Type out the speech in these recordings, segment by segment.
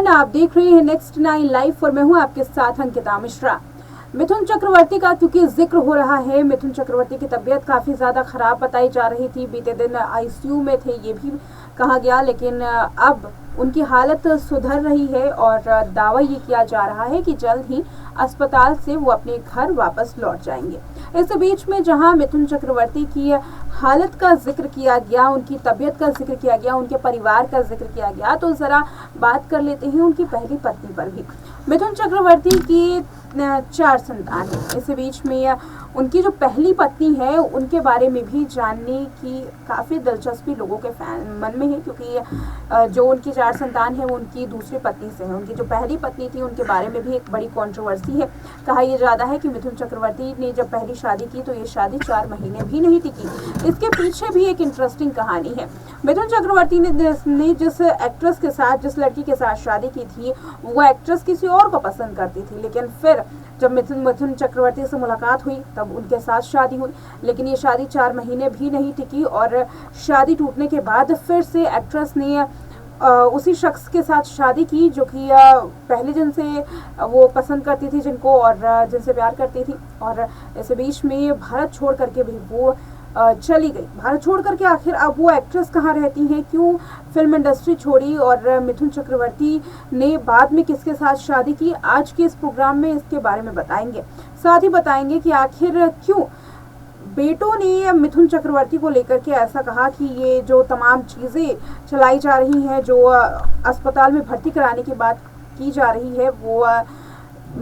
Everyone, आप देख रहे हैं नेक्स्ट 9 लाइव और मैं हूं आपके साथ अंकिता मिश्रा। मिथुन चक्रवर्ती का क्योंकि जिक्र हो रहा है, मिथुन चक्रवर्ती की तबीयत काफ़ी ज़्यादा ख़राब बताई जा रही थी। बीते दिन आईसीयू में थे ये भी कहा गया, लेकिन अब उनकी हालत सुधर रही है और दावा ये किया जा रहा है कि जल्द ही अस्पताल से वो अपने घर वापस लौट जाएंगे। इस बीच में जहां मिथुन चक्रवर्ती की हालत का जिक्र किया गया, उनकी तबीयत का जिक्र किया गया, उनके परिवार का जिक्र किया गया, तो ज़रा बात कर लेते हैं उनकी पहली पत्नी पर भी। मिथुन चक्रवर्ती की 4 संतान है। इस बीच में उनकी जो पहली पत्नी है उनके बारे में भी जानने की काफ़ी दिलचस्पी लोगों के मन में है, क्योंकि जो उनकी 4 संतान है वो उनकी दूसरी पत्नी से है। उनकी जो पहली पत्नी थी उनके बारे में भी एक बड़ी कंट्रोवर्सी है। कहा यह जाता है कि मिथुन चक्रवर्ती ने जब पहली शादी की तो ये शादी 4 महीने भी नहीं टिकी। इसके पीछे भी एक इंटरेस्टिंग कहानी है। मिथुन चक्रवर्ती ने जिस एक्ट्रेस के साथ, जिस लड़की के साथ शादी की थी, वो एक्ट्रेस किसी और को पसंद करती थी, लेकिन फिर जब मिथुन चक्रवर्ती से मुलाकात हुई तब उनके साथ शादी हुई। लेकिन ये शादी 4 महीने भी नहीं टिकी और शादी टूटने के बाद फिर से एक्ट्रेस ने उसी शख्स के साथ शादी की जो कि पहले जिनसे वो पसंद करती थी, जिनको और जिनसे प्यार करती थी। और इस बीच में भारत छोड़ करके भी वो चली गई। भारत छोड़ करके आखिर अब वो एक्ट्रेस कहाँ रहती हैं, क्यों फिल्म इंडस्ट्री छोड़ी और मिथुन चक्रवर्ती ने बाद में किसके साथ शादी की, आज के इस प्रोग्राम में इसके बारे में बताएंगे। साथ ही बताएंगे कि आखिर क्यों बेटों ने मिथुन चक्रवर्ती को लेकर के ऐसा कहा कि ये जो तमाम चीज़ें चलाई जा रही हैं, जो अस्पताल में भर्ती कराने की बात की जा रही है, वो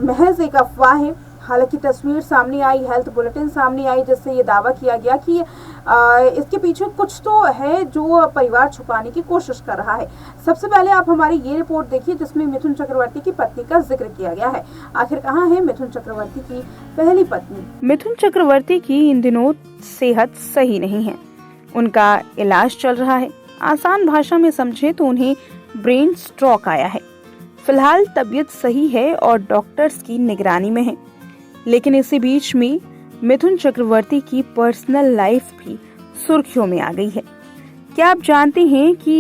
महज एक अफवाह है। हालांकि तस्वीर सामने आई, हेल्थ बुलेटिन सामने आई, जिससे ये दावा किया गया कि इसके पीछे कुछ तो है जो परिवार छुपाने की कोशिश कर रहा है। सबसे पहले आप हमारी ये रिपोर्ट देखिए जिसमें मिथुन चक्रवर्ती की पत्नी का जिक्र किया गया है। आखिर कहाँ है मिथुन चक्रवर्ती की पहली पत्नी? मिथुन चक्रवर्ती की इन दिनों सेहत सही नहीं है। उनका इलाज चल रहा है। आसान भाषा में समझे तो उन्हें ब्रेन स्ट्रोक आया है। फिलहाल तबीयत सही है और डॉक्टर्स की निगरानी में है। लेकिन इसी बीच में मिथुन चक्रवर्ती की पर्सनल लाइफ भी सुर्खियों में आ गई है। क्या आप जानते हैं कि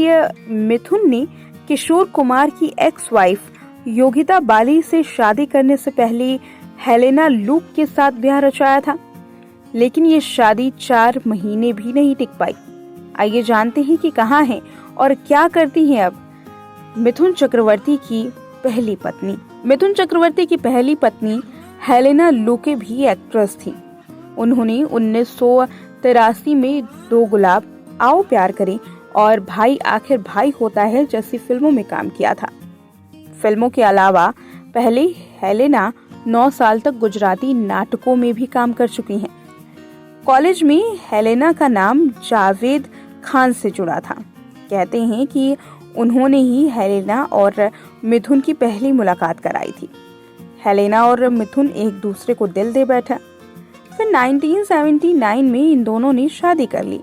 मिथुन ने किशोर कुमार की एक्स वाइफ योगिता बाली से शादी करने से पहले हेलेना लूक के साथ ब्याह रचाया था, लेकिन ये शादी 4 महीने भी नहीं टिक पाई। आइए जानते हैं कि कहाँ हैं और क्या करती हैं अब मिथुन चक्रवर्ती की पहली पत्नी। मिथुन चक्रवर्ती की पहली पत्नी हेलेना लूके भी एक्ट्रेस थी। उन्होंने 1983 में 2 गुलाब, आओ प्यार करें और भाई आखिर भाई होता है जैसी फिल्मों में काम किया था। फिल्मों के अलावा पहले हेलेना 9 साल तक गुजराती नाटकों में भी काम कर चुकी हैं। कॉलेज में हेलेना का नाम जावेद खान से जुड़ा था। कहते हैं कि उन्होंने ही हेलेना और मिथुन की पहली मुलाकात कराई थी। हेलेना और मिथुन एक दूसरे को दिल दे बैठा। फिर 1979 में इन दोनों ने शादी कर ली।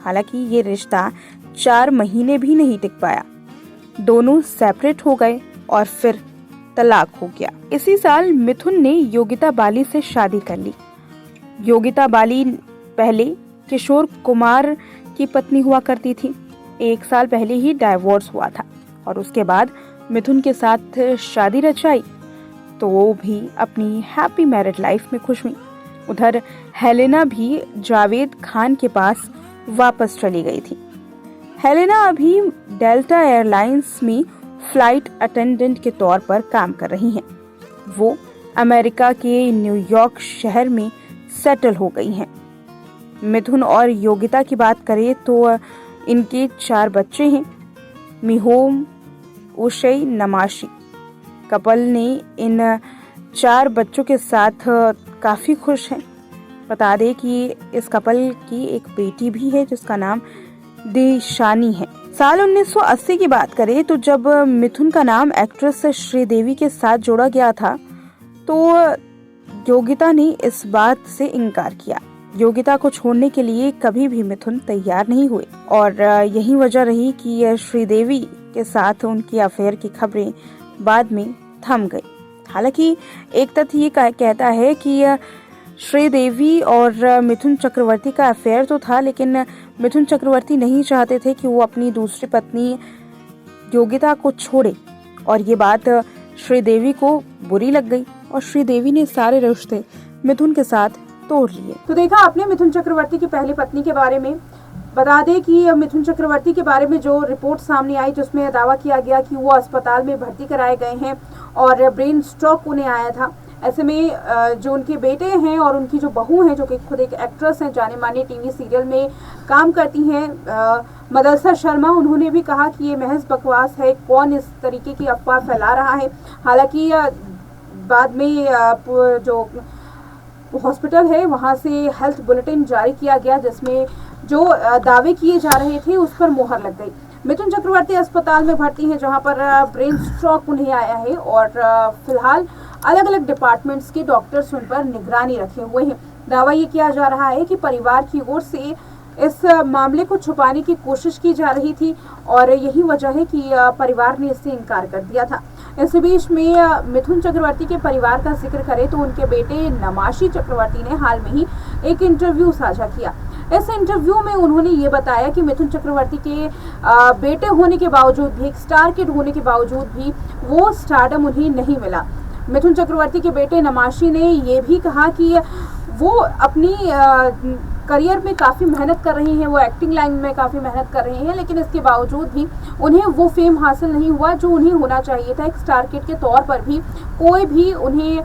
हालांकि ये रिश्ता 4 महीने भी नहीं टिक पाया। दोनों सेपरेट हो गए और फिर तलाक हो गया। इसी साल मिथुन ने योगिता बाली से शादी कर ली। योगिता बाली पहले किशोर कुमार की पत्नी हुआ करती थी। 1 साल पहले ही डाइवोर्स हुआ था और उसके बाद मिथुन के साथ शादी रचाई तो वो भी अपनी हैप्पी मैरिड लाइफ में खुश हुई। उधर हेलेना भी जावेद खान के पास वापस चली गई थी। हेलेना अभी डेल्टा एयरलाइंस में फ्लाइट अटेंडेंट के तौर पर काम कर रही हैं। वो अमेरिका के न्यूयॉर्क शहर में सेटल हो गई हैं। मिथुन और योगिता की बात करें तो इनके 4 बच्चे हैं। मिहोम, उशई, नमाशी कपल ने इन 4 बच्चों के साथ काफ़ी खुश हैं। बता दें कि इस कपल की एक बेटी भी है जिसका नाम दिशानी है। साल 1980 की बात करें तो जब मिथुन का नाम एक्ट्रेस श्रीदेवी के साथ जोड़ा गया था तो योगिता ने इस बात से इनकार किया। योगिता को छोड़ने के लिए कभी भी मिथुन तैयार नहीं हुए और यही वजह रही कि श्रीदेवी के साथ उनकी अफेयर की खबरें बाद में थम गई। हालांकि एक तथ्य ये कहता है कि श्रीदेवी और मिथुन चक्रवर्ती का अफेयर तो था, लेकिन मिथुन चक्रवर्ती नहीं चाहते थे कि वो अपनी दूसरी पत्नी योगिता को छोड़े और ये बात श्रीदेवी को बुरी लग गई और श्रीदेवी ने सारे रिश्ते मिथुन के साथ तोड़ लिए। तो देखा आपने मिथुन चक्रवर्ती की पहली पत्नी के बारे में। बता दें कि मिथुन चक्रवर्ती के बारे में जो रिपोर्ट सामने आई जिसमें दावा किया गया कि वो अस्पताल में भर्ती कराए गए हैं और ब्रेन स्ट्रोक उन्हें आया था। ऐसे में जो उनके बेटे हैं और उनकी जो बहू हैं, जो कि खुद एक एक्ट्रेस हैं, जाने माने टीवी सीरियल में काम करती हैं, मदरसा शर्मा, उन्होंने भी कहा कि ये महज बकवास है, कौन इस तरीके की अफवाह फैला रहा है। हालांकि बाद में जो हॉस्पिटल है वहां से हेल्थ बुलेटिन जारी किया गया जिसमें जो दावे किए जा रहे थे उस पर मोहर लग गई। मिथुन चक्रवर्ती अस्पताल में भर्ती हैं जहां पर ब्रेन स्ट्रोक उन्हें आया है और फिलहाल अलग अलग डिपार्टमेंट्स के डॉक्टर्स उन पर निगरानी रखे हुए हैं। दावा ये किया जा रहा है कि परिवार की ओर से इस मामले को छुपाने की कोशिश की जा रही थी और यही वजह है कि परिवार ने इससे इनकार कर दिया था। इस बीच में मिथुन चक्रवर्ती के परिवार का जिक्र करें तो उनके बेटे नमाशी चक्रवर्ती ने हाल में ही एक इंटरव्यू साझा किया। इस इंटरव्यू में उन्होंने ये बताया कि मिथुन चक्रवर्ती के बेटे होने के बावजूद भी, एक स्टार किड होने के बावजूद भी वो स्टारडम उन्हें नहीं मिला। मिथुन चक्रवर्ती के बेटे नमाशी ने ये भी कहा कि वो अपनी करियर में काफ़ी मेहनत कर रही हैं, वो एक्टिंग लाइन में काफ़ी मेहनत कर रही हैं, लेकिन इसके बावजूद भी उन्हें वो फेम हासिल नहीं हुआ जो उन्हें होना चाहिए था। एक स्टार किड के तौर पर भी कोई भी उन्हें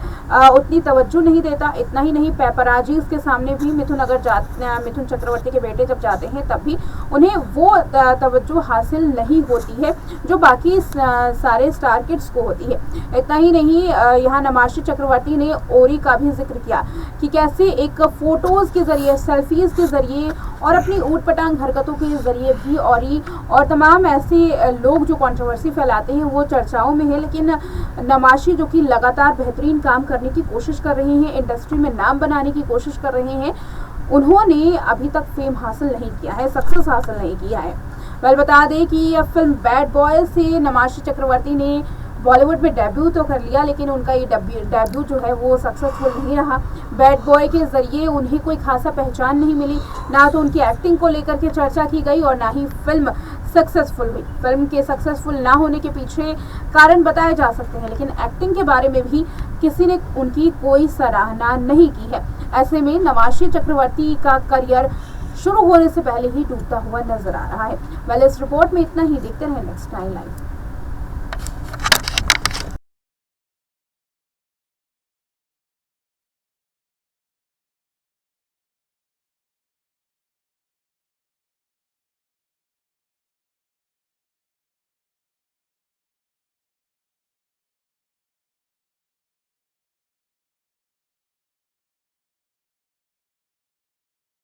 उतनी तवज्जो नहीं देता। इतना ही नहीं, पेपराजीज के सामने भी मिथुन चक्रवर्ती के बेटे जब जाते हैं तब भी उन्हें वो तवज्जो हासिल नहीं होती है जो बाकी सारे स्टार किड्स को होती है। इतना ही नहीं, यहाँ नमाशी चक्रवर्ती ने ओरी का भी जिक्र किया कि कैसे एक फोटोज़ के जरिए, सेल्फीज के जरिए और अपनी ऊट पटांग हरकतों के जरिए भी औरी और तमाम ऐसे लोग जो कंट्रोवर्सी फैलाते हैं वो चर्चाओं में है। लेकिन नमाशी जो कि लगातार बेहतरीन काम करने की कोशिश कर रहे हैं, इंडस्ट्री में नाम बनाने की कोशिश कर रहे हैं, उन्होंने अभी तक फेम हासिल नहीं किया है, सक्सेस हासिल नहीं किया है। वेल, बता दें कि फिल्म बैड बॉय से नमाशी चक्रवर्ती ने बॉलीवुड में डेब्यू तो कर लिया, लेकिन उनका ये डेब्यू जो है वो सक्सेसफुल नहीं रहा। बैड बॉय के जरिए उन्हें कोई खासा पहचान नहीं मिली, ना तो उनकी एक्टिंग को लेकर के चर्चा की गई और ना ही फिल्म सक्सेसफुल हुई। फिल्म के सक्सेसफुल ना होने के पीछे कारण बताए जा सकते हैं, लेकिन एक्टिंग के बारे में भी किसी ने उनकी कोई सराहना नहीं की है। ऐसे में नमाशी चक्रवर्ती का करियर शुरू होने से पहले ही डूबता हुआ नजर आ रहा है। वेल, इस रिपोर्ट में इतना ही। देखते रहे नेक्स्ट 9 लाइव।